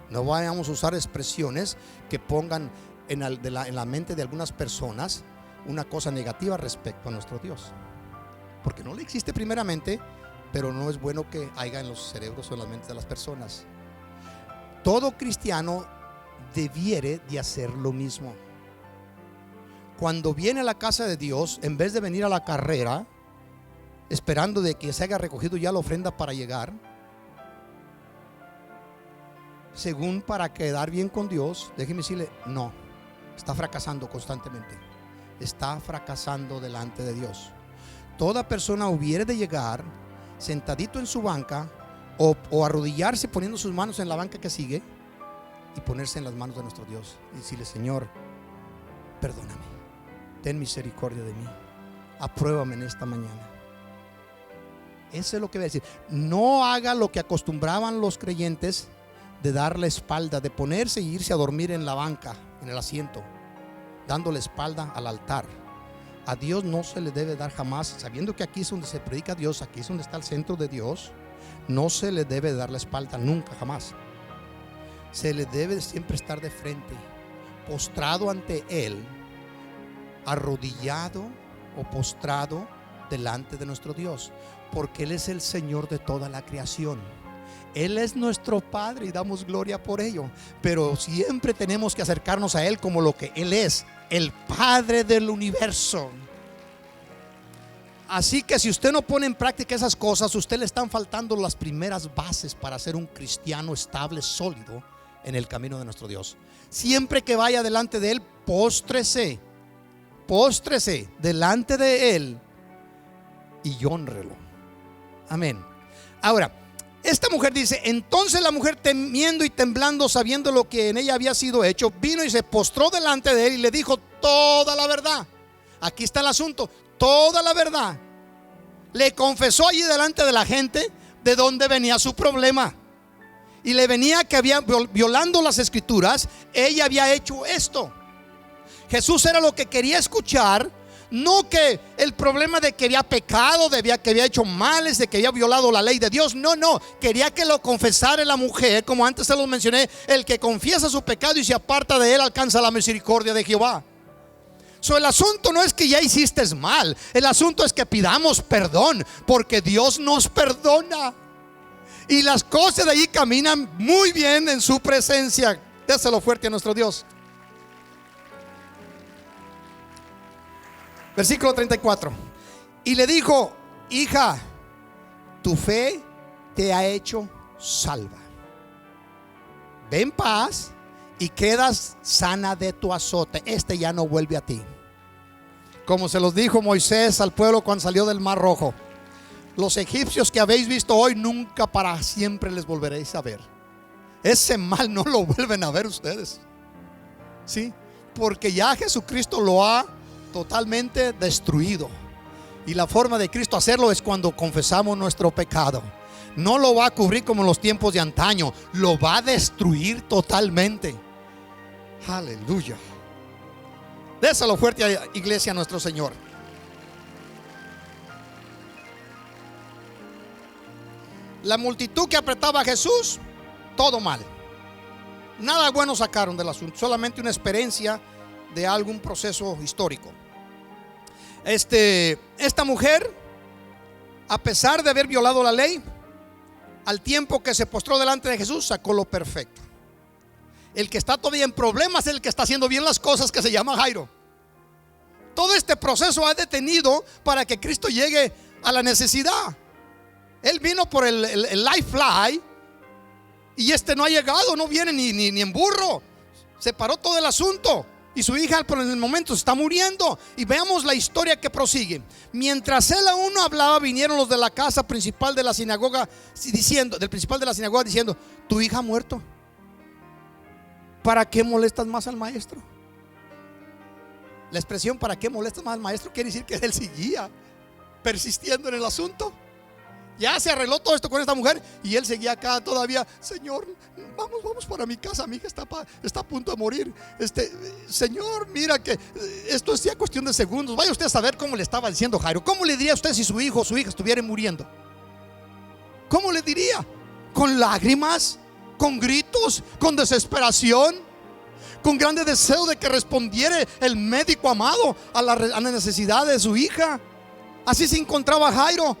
No vayamos a usar expresiones que pongan en la mente de algunas personas una cosa negativa respecto a nuestro Dios, porque no le existe primeramente, pero no es bueno que haya en los cerebros o en las mentes de las personas. Todo cristiano debiere de hacer lo mismo. Cuando viene a la casa de Dios, en vez de venir a la carrera esperando de que se haya recogido ya la ofrenda para llegar, según para quedar bien con Dios, déjeme decirle, no, está fracasando constantemente. Está fracasando delante de Dios. Toda persona hubiera de llegar sentadito en su banca o arrodillarse poniendo sus manos en la banca que sigue y ponerse en las manos de nuestro Dios y decirle: Señor, perdóname, ten misericordia de mí, apruébame en esta mañana. Eso es lo que voy a decir. No haga lo que acostumbraban los creyentes, de dar la espalda, de ponerse e irse a dormir en la banca, en el asiento, dando la espalda al altar. A Dios no se le debe dar jamás, sabiendo que aquí es donde se predica a Dios, aquí es donde está el centro de Dios. No se le debe dar la espalda nunca, jamás. Se le debe siempre estar de frente, postrado ante Él, arrodillado o postrado delante de nuestro Dios, porque Él es el Señor de toda la creación. Él es nuestro Padre y damos gloria por ello, pero siempre tenemos que acercarnos a Él como lo que Él es, el Padre del universo. Así que si usted no pone en práctica esas cosas, usted le están faltando las primeras bases para ser un cristiano estable, sólido en el camino de nuestro Dios. Siempre que vaya delante de Él, póstrese delante de Él y hónrelo. Amén. Ahora, esta mujer dice: entonces la mujer, temiendo y temblando, sabiendo lo que en ella había sido hecho, vino y se postró delante de él y le dijo toda la verdad. Aquí está el asunto, toda la verdad. Le confesó allí delante de la gente de dónde venía su problema. Y le venía que había, violando las escrituras, ella había hecho esto. Jesús era lo que quería escuchar. No que el problema de que había pecado, que había hecho males, de que había violado la ley de Dios. No, quería que lo confesara la mujer. Como antes se los mencioné, el que confiesa su pecado y se aparta de él alcanza la misericordia de Jehová. El asunto no es que ya hiciste mal. El asunto es que pidamos perdón, porque Dios nos perdona. Y las cosas de allí caminan muy bien en su presencia. Déselo fuerte a nuestro Dios. Versículo 34. Y le dijo: hija, tu fe te ha hecho salva. Ve en paz y quedas sana de tu azote. Este ya no vuelve a ti. Como se los dijo Moisés al pueblo cuando salió del Mar Rojo: los egipcios que habéis visto hoy, nunca para siempre les volveréis a ver. Ese mal no lo vuelven a ver ustedes. Sí, porque ya Jesucristo lo ha totalmente destruido. Y la forma de Cristo hacerlo es cuando confesamos nuestro pecado. No lo va a cubrir como en los tiempos de antaño, lo va a destruir totalmente. Aleluya. Déselo fuerte, iglesia, a nuestro Señor. La multitud que apretaba a Jesús, todo mal. Nada bueno sacaron del asunto, solamente una experiencia de algún proceso histórico. Esta mujer, a pesar de haber violado la ley, al tiempo que se postró delante de Jesús, sacó lo perfecto. El que está todavía en problemas es el que está haciendo bien las cosas, que se llama Jairo. Todo este proceso ha detenido para que Cristo llegue a la necesidad. Él vino por el Life Fly y no ha llegado, no viene ni en burro. Se paró todo el asunto y su hija por el momento se está muriendo. Y veamos la historia que prosigue. Mientras él aún no hablaba, vinieron los de la casa principal de la sinagoga diciendo, tu hija ha muerto. ¿Para qué molestas más al maestro? La expresión ¿para qué molestas más al maestro? Quiere decir que él seguía persistiendo en el asunto. Ya se arregló todo esto con esta mujer y él seguía acá todavía. Señor, vamos para mi casa, mi hija está a punto de morir. Señor, mira que esto es ya cuestión de segundos. Vaya usted a saber cómo le estaba diciendo Jairo. ¿Cómo le diría usted si su hijo o su hija estuvieran muriendo? ¿Cómo le diría? ¿Con lágrimas? ¿Con gritos? ¿Con desesperación? ¿Con grande deseo de que respondiera el médico amado a la necesidad de su hija? Así se encontraba Jairo.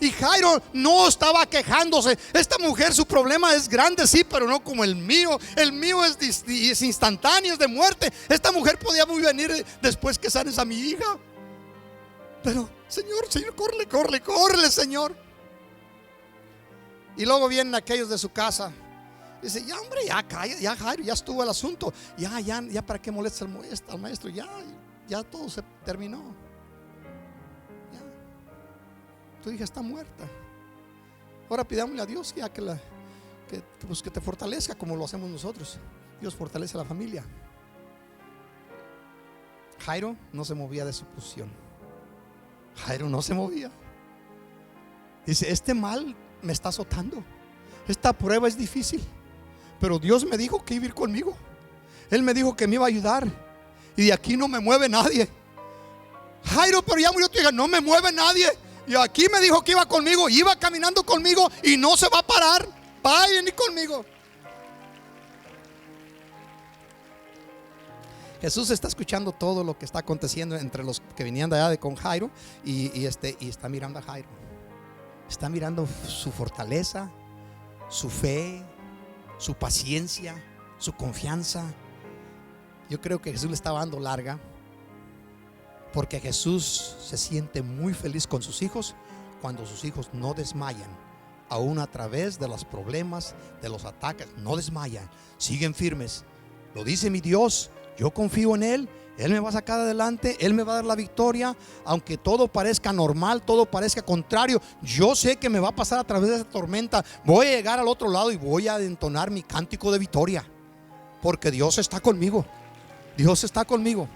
Y Jairo no estaba quejándose. Esta mujer, su problema es grande, sí, pero no como el mío. El mío es instantáneo, es de muerte. Esta mujer podía muy venir después que sanes a mi hija. Pero Señor, córrele, Señor. Y luego vienen aquellos de su casa. Dice, ya hombre, ya Jairo, ya estuvo el asunto. Ya para qué molesta al maestro. Ya todo se terminó. Ya, tu hija está muerta. Ahora pidámosle a Dios ya que te fortalezca como lo hacemos nosotros. Dios fortalece a la familia. Jairo no se movía de su posición. Jairo no se movía. Dice, este mal me está azotando. Esta prueba es difícil, pero Dios me dijo que iba a ir conmigo. Él me dijo que me iba a ayudar. Y de aquí no me mueve nadie. Jairo, pero ya murió tu hija. No me mueve nadie. Y aquí me dijo que iba conmigo. Iba caminando conmigo y no se va a parar. Va a venir conmigo. Jesús está escuchando todo lo que está aconteciendo entre los que venían de allá con Jairo. Y está mirando a Jairo. Está mirando su fortaleza, su fe, su paciencia, su confianza. Yo creo que Jesús le estaba dando larga, porque Jesús se siente muy feliz con sus hijos cuando sus hijos no desmayan, aún a través de los problemas, de los ataques. No desmayan, siguen firmes. Lo dice mi Dios, yo confío en Él. Él me va a sacar adelante, Él me va a dar la victoria. Aunque todo parezca normal, todo parezca contrario, yo sé que me va a pasar a través de esa tormenta. Voy a llegar al otro lado y voy a entonar mi cántico de victoria, porque Dios está conmigo. Dios está conmigo.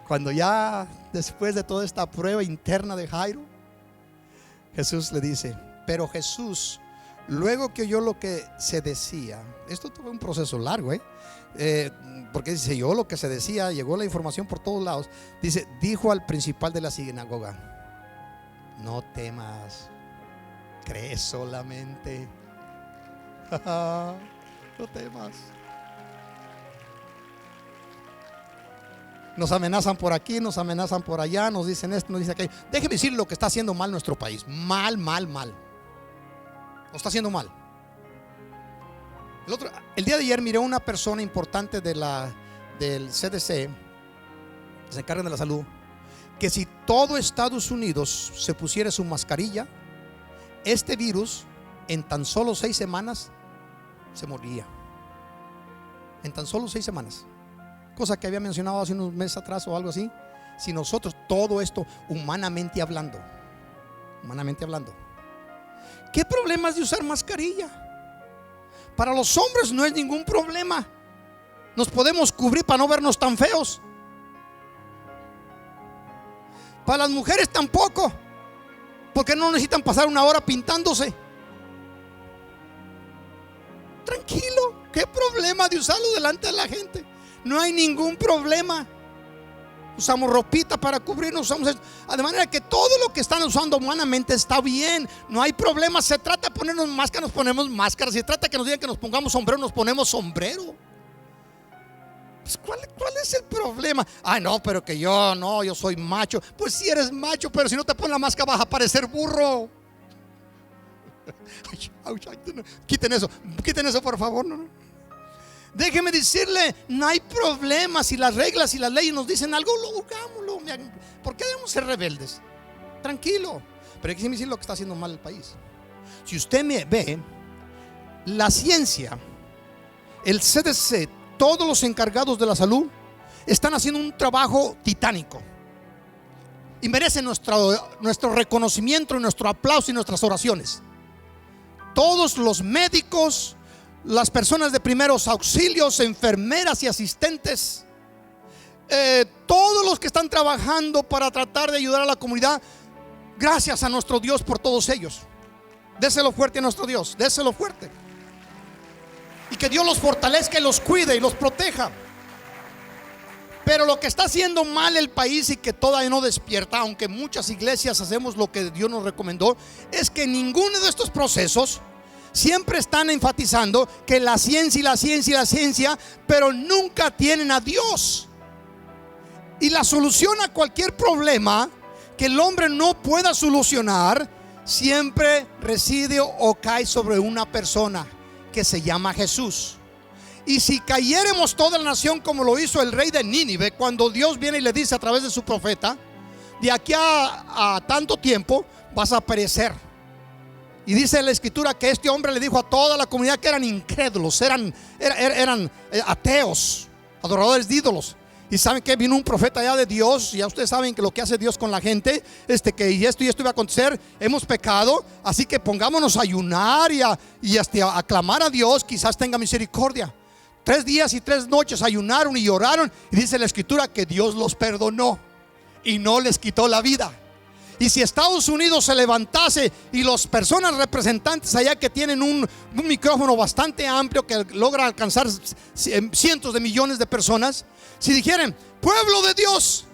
Cuando ya después de toda esta prueba interna de Jairo, Jesús le dice, pero Jesús, luego que oyó lo que se decía, esto tuvo un proceso largo, porque dice, yo lo que se decía, llegó la información por todos lados. Dice, dijo al principal de la sinagoga, no temas, cree solamente. No temas. Nos amenazan por aquí, nos amenazan por allá, nos dicen esto, nos dicen aquello. Déjeme decir lo que está haciendo mal nuestro país. Mal. Lo está haciendo mal. El día de ayer miré a una persona importante del CDC, que se encargan de la salud, que si todo Estados Unidos se pusiera su mascarilla, este virus en tan solo 6 semanas se moriría. En tan solo 6 semanas. Cosa que había mencionado hace unos meses atrás o algo así. Si nosotros todo esto humanamente hablando, ¿qué problema es de usar mascarilla? Para los hombres no es ningún problema. Nos podemos cubrir para no vernos tan feos. Para las mujeres tampoco, porque no necesitan pasar 1 hora pintándose. Tranquilo, ¿qué problema de usarlo delante de la gente? No hay ningún problema. Usamos ropita para cubrirnos, usamos esto. De manera que todo lo que están usando humanamente está bien. No hay problema. Se trata de ponernos máscaras, nos ponemos máscaras. Se trata de que nos digan que nos pongamos sombrero, nos ponemos sombrero. Pues, ¿cuál es el problema? Ay, no, pero que yo soy macho. Pues si eres macho, pero si no te pones la máscara vas a parecer burro. Quiten eso por favor. No. Déjeme decirle, no hay problema si las reglas y las leyes nos dicen algo, lo hagámoslo. ¿Por qué debemos ser rebeldes? Tranquilo. Pero hay que decir lo que está haciendo mal el país. Si usted me ve, la ciencia, el CDC, todos los encargados de la salud están haciendo un trabajo titánico y merecen nuestro reconocimiento, nuestro aplauso y nuestras oraciones. Todos los médicos, las personas de primeros auxilios, enfermeras y asistentes, todos los que están trabajando para tratar de ayudar a la comunidad, gracias a nuestro Dios por todos ellos. Déselo fuerte a nuestro Dios, déselo fuerte. Y que Dios los fortalezca y los cuide y los proteja. Pero lo que está haciendo mal el país y que todavía no despierta, aunque muchas iglesias hacemos lo que Dios nos recomendó, es que ninguno de estos procesos siempre están enfatizando que la ciencia y la ciencia y la ciencia, pero nunca tienen a Dios. Y la solución a cualquier problema que el hombre no pueda solucionar siempre reside o cae sobre una persona que se llama Jesús. Y si cayéramos toda la nación como lo hizo el rey de Nínive, cuando Dios viene y le dice a través de su profeta, de aquí a tanto tiempo vas a perecer. Y dice la escritura que este hombre le dijo a toda la comunidad que eran incrédulos, eran ateos, adoradores de ídolos. Y saben que vino un profeta allá de Dios. Ya ustedes saben que lo que hace Dios con la gente, que esto iba a acontecer. Hemos pecado, así que pongámonos a ayunar y a clamar a Dios, quizás tenga misericordia. 3 días y 3 noches ayunaron y lloraron, y dice la escritura que Dios los perdonó y no les quitó la vida. Y si Estados Unidos se levantase y las personas representantes allá que tienen un micrófono bastante amplio que logra alcanzar cientos de millones de personas, si dijeran: pueblo de Dios,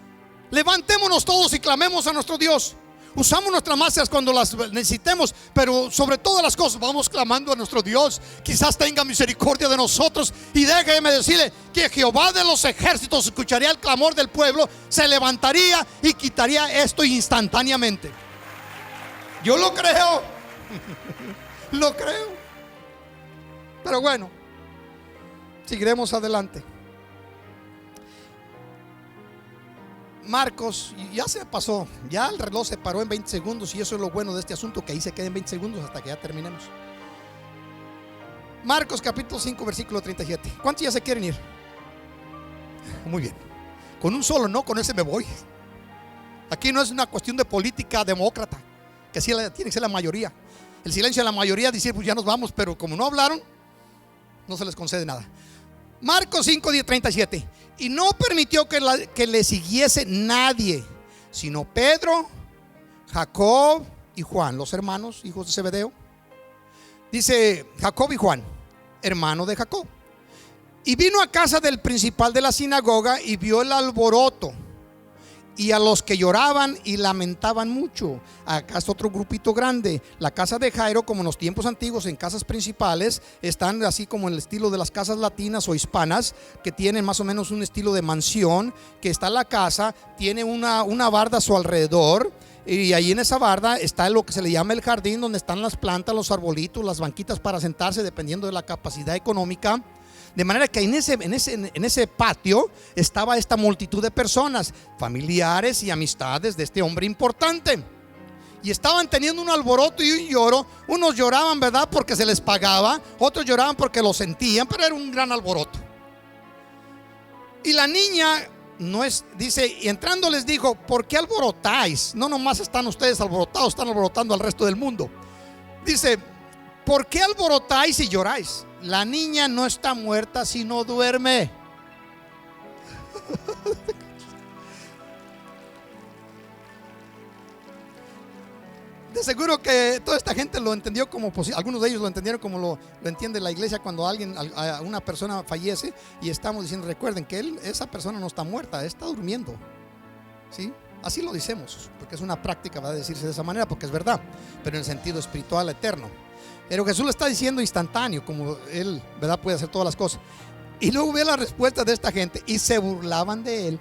levantémonos todos y clamemos a nuestro Dios. Usamos nuestras máscaras cuando las necesitemos, pero sobre todas las cosas vamos clamando a nuestro Dios. Quizás tenga misericordia de nosotros. Y déjeme decirle que Jehová de los ejércitos escucharía el clamor del pueblo, se levantaría y quitaría esto instantáneamente. Yo lo creo. Lo creo. Pero bueno, seguiremos adelante. Marcos, ya se pasó, ya el reloj se paró en 20 segundos y eso es lo bueno de este asunto, que ahí se queda en 20 segundos hasta que ya terminemos. Marcos capítulo 5 versículo 37. ¿Cuántos ya se quieren ir? Muy bien. Con un solo no, con ese me voy. Aquí no es una cuestión de política demócrata, que sí tiene que ser la mayoría. El silencio de la mayoría dice: pues ya nos vamos, pero como no hablaron, no se les concede nada. Marcos 5, 37. Y no permitió que le siguiese nadie, sino Pedro, Jacob y Juan, los hermanos, hijos de Zebedeo. Dice Jacob y Juan, hermano de Jacob. Y vino a casa del principal de la sinagoga y vio el alboroto y a los que lloraban y lamentaban mucho. Acá está otro grupito grande. La casa de Jairo, como en los tiempos antiguos, en casas principales, están así como en el estilo de las casas latinas o hispanas, que tienen más o menos un estilo de mansión, que está la casa, tiene una barda a su alrededor. Y ahí en esa barda está lo que se le llama el jardín, donde están las plantas, los arbolitos, las banquitas para sentarse, dependiendo de la capacidad económica. De manera que en ese patio estaba esta multitud de personas, familiares y amistades de este hombre importante. Y estaban teniendo un alboroto y un lloro. Unos lloraban, ¿verdad?, porque se les pagaba. Otros lloraban porque lo sentían, pero era un gran alboroto. Y la niña dice, y entrando les dijo: ¿por qué alborotáis? No nomás están ustedes alborotados, están alborotando al resto del mundo. Dice: ¿por qué alborotáis y lloráis? La niña no está muerta, sino duerme. De seguro que toda esta gente lo entendió como algunos de ellos lo entendieron como lo entiende la iglesia cuando una persona fallece y estamos diciendo: recuerden que esa persona no está muerta, está durmiendo. ¿Sí? Así lo decimos, porque es una práctica, va a decirse de esa manera, porque es verdad, pero en el sentido espiritual eterno. Pero Jesús lo está diciendo instantáneo, como Él, ¿verdad?, puede hacer todas las cosas. Y luego ve la respuesta de esta gente y se burlaban de él.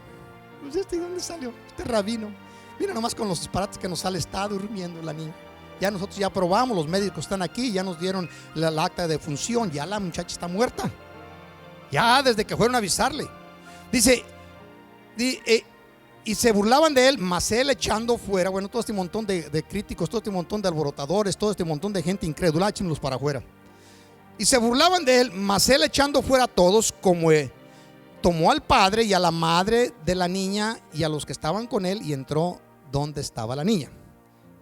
Pues ¿de dónde salió este rabino? Mira nomás con los disparates que nos sale, está durmiendo la niña. Ya nosotros ya probamos, los médicos están aquí, ya nos dieron la acta de defunción, ya la muchacha está muerta. Ya desde que fueron a avisarle. Dice, y se burlaban de él, mas él echando fuera, bueno, todo este montón de críticos, todo este montón de alborotadores, todo este montón de gente incrédula, échenlos para afuera. Y se burlaban de él, mas él echando fuera a todos, como tomó al padre y a la madre de la niña y a los que estaban con él y entró donde estaba la niña.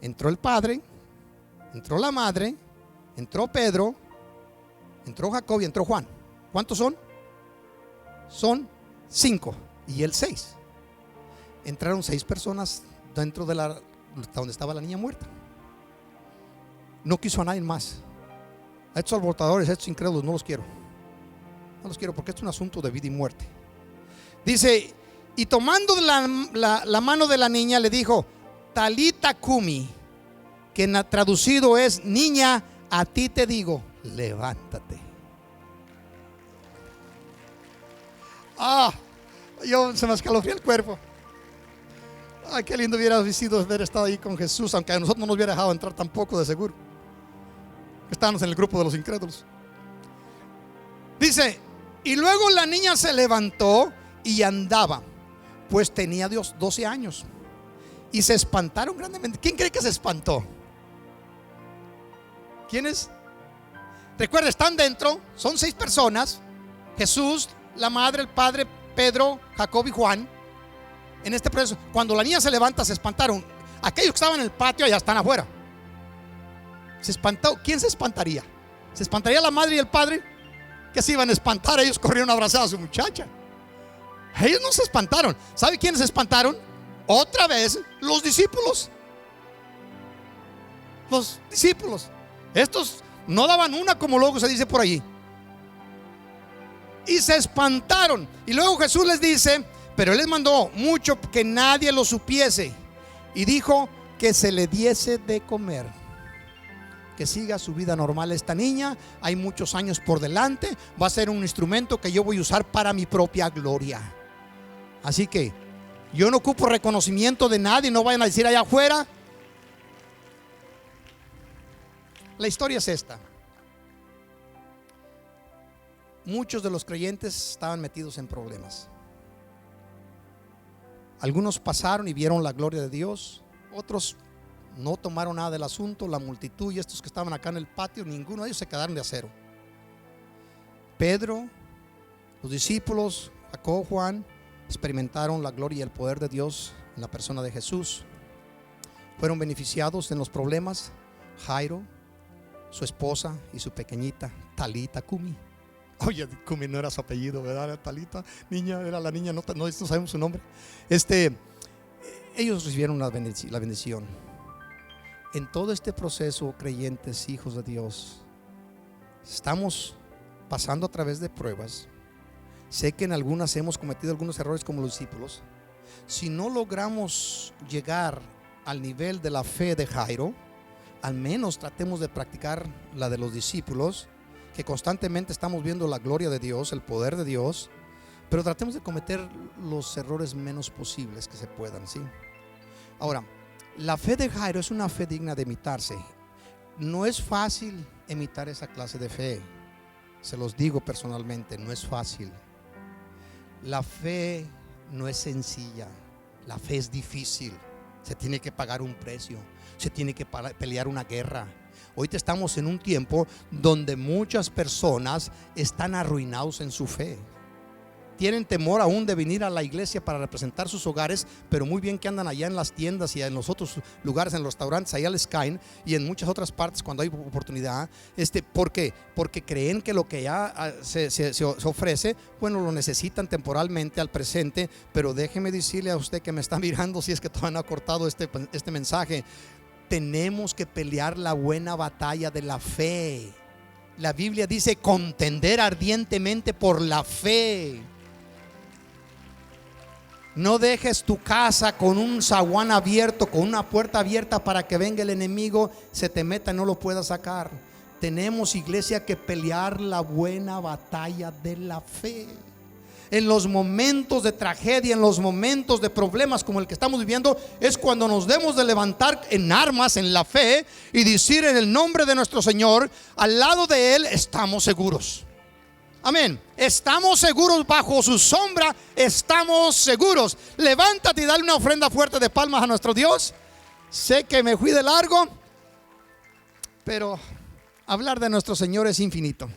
Entró el padre, entró la madre, entró Pedro, entró Jacob y entró Juan. ¿Cuántos son? Son 5 y él 6. Entraron 6 personas dentro de donde estaba la niña muerta. No quiso a nadie más. A estos alborotadores, a estos incrédulos no los quiero. No los quiero porque esto es un asunto de vida y muerte. Dice, y tomando la mano de la niña le dijo, Talita Kumi, que traducido es, niña, a ti te digo, levántate. Se me escalofría el cuerpo. Ay, qué lindo hubiera sido haber estado ahí con Jesús, aunque a nosotros no nos hubiera dejado entrar tampoco, de seguro. Estábamos en el grupo de los incrédulos. Dice, y luego la niña se levantó y andaba, pues tenía 12 años. Y se espantaron grandemente. ¿Quién cree que se espantó? ¿Quiénes? Recuerda, están dentro, son 6 personas: Jesús, la madre, el padre, Pedro, Jacob y Juan. En este proceso, cuando la niña se levanta, se espantaron. Aquellos que estaban en el patio ya están afuera. Se espantó. ¿Quién se espantaría? ¿Se espantaría la madre y el padre? Que se iban a espantar. Ellos corrieron a abrazar a su muchacha. Ellos no se espantaron. ¿Sabe quiénes se espantaron? Otra vez los discípulos. Los discípulos. Estos no daban una, como luego se dice por allí. Y se espantaron. Y luego Jesús les dice, pero él les mandó mucho que nadie lo supiese. Y dijo que se le diese de comer. Que siga su vida normal esta niña. Hay muchos años por delante. Va a ser un instrumento que yo voy a usar para mi propia gloria. Así que yo no ocupo reconocimiento de nadie. No vayan a decir allá afuera. La historia es esta. Muchos de los creyentes estaban metidos en problemas. Algunos pasaron y vieron la gloria de Dios. Otros no tomaron nada del asunto. La multitud y estos que estaban acá en el patio, ninguno de ellos se quedaron de acero. Pedro, los discípulos, Jacob, Juan, experimentaron la gloria y el poder de Dios en la persona de Jesús. Fueron beneficiados en los problemas. Jairo, su esposa y su pequeñita Talita Kumi. Oye, Kumi no era su apellido, ¿verdad? Talita, niña, era la niña, no sabemos su nombre. Ellos recibieron la bendición. En todo este proceso, creyentes, hijos de Dios, estamos pasando a través de pruebas. Sé que en algunas hemos cometido algunos errores como los discípulos. Si no logramos llegar al nivel de la fe de Jairo, al menos tratemos de practicar la de los discípulos, que constantemente estamos viendo la gloria de Dios, el poder de Dios, pero tratemos de cometer los errores menos posibles que se puedan, ¿sí? Ahora, la fe de Jairo es una fe digna de imitarse. No es fácil imitar esa clase de fe. Se los digo personalmente, no es fácil. La fe no es sencilla. La fe es difícil. Se tiene que pagar un precio. Se tiene que pelear una guerra. Hoy estamos en un tiempo donde muchas personas están arruinados en su fe. Tienen temor aún de venir a la iglesia para representar sus hogares, pero muy bien que andan allá en las tiendas y en los otros lugares, en los restaurantes, allá les caen, y en muchas otras partes cuando hay oportunidad. ¿Por qué? Porque creen que lo que ya se ofrece, bueno, lo necesitan temporalmente al presente. Pero déjeme decirle a usted que me está mirando, si es que todavía no ha cortado este mensaje, tenemos que pelear la buena batalla de la fe. La Biblia dice contender ardientemente por la fe. No dejes tu casa con un zaguán abierto, con una puerta abierta para que venga el enemigo, se te meta y no lo pueda sacar. tenemos, iglesia, que pelear la buena batalla de la fe. En los momentos de tragedia, en los momentos de problemas como el que estamos viviendo, es cuando nos debemos de levantar en armas, en la fe, y decir en el nombre de nuestro Señor, al lado de Él estamos seguros. Amén. Estamos seguros bajo su sombra, estamos seguros. Levántate y dale una ofrenda fuerte de palmas a nuestro Dios. Sé que me fui de largo, pero hablar de nuestro Señor es infinito.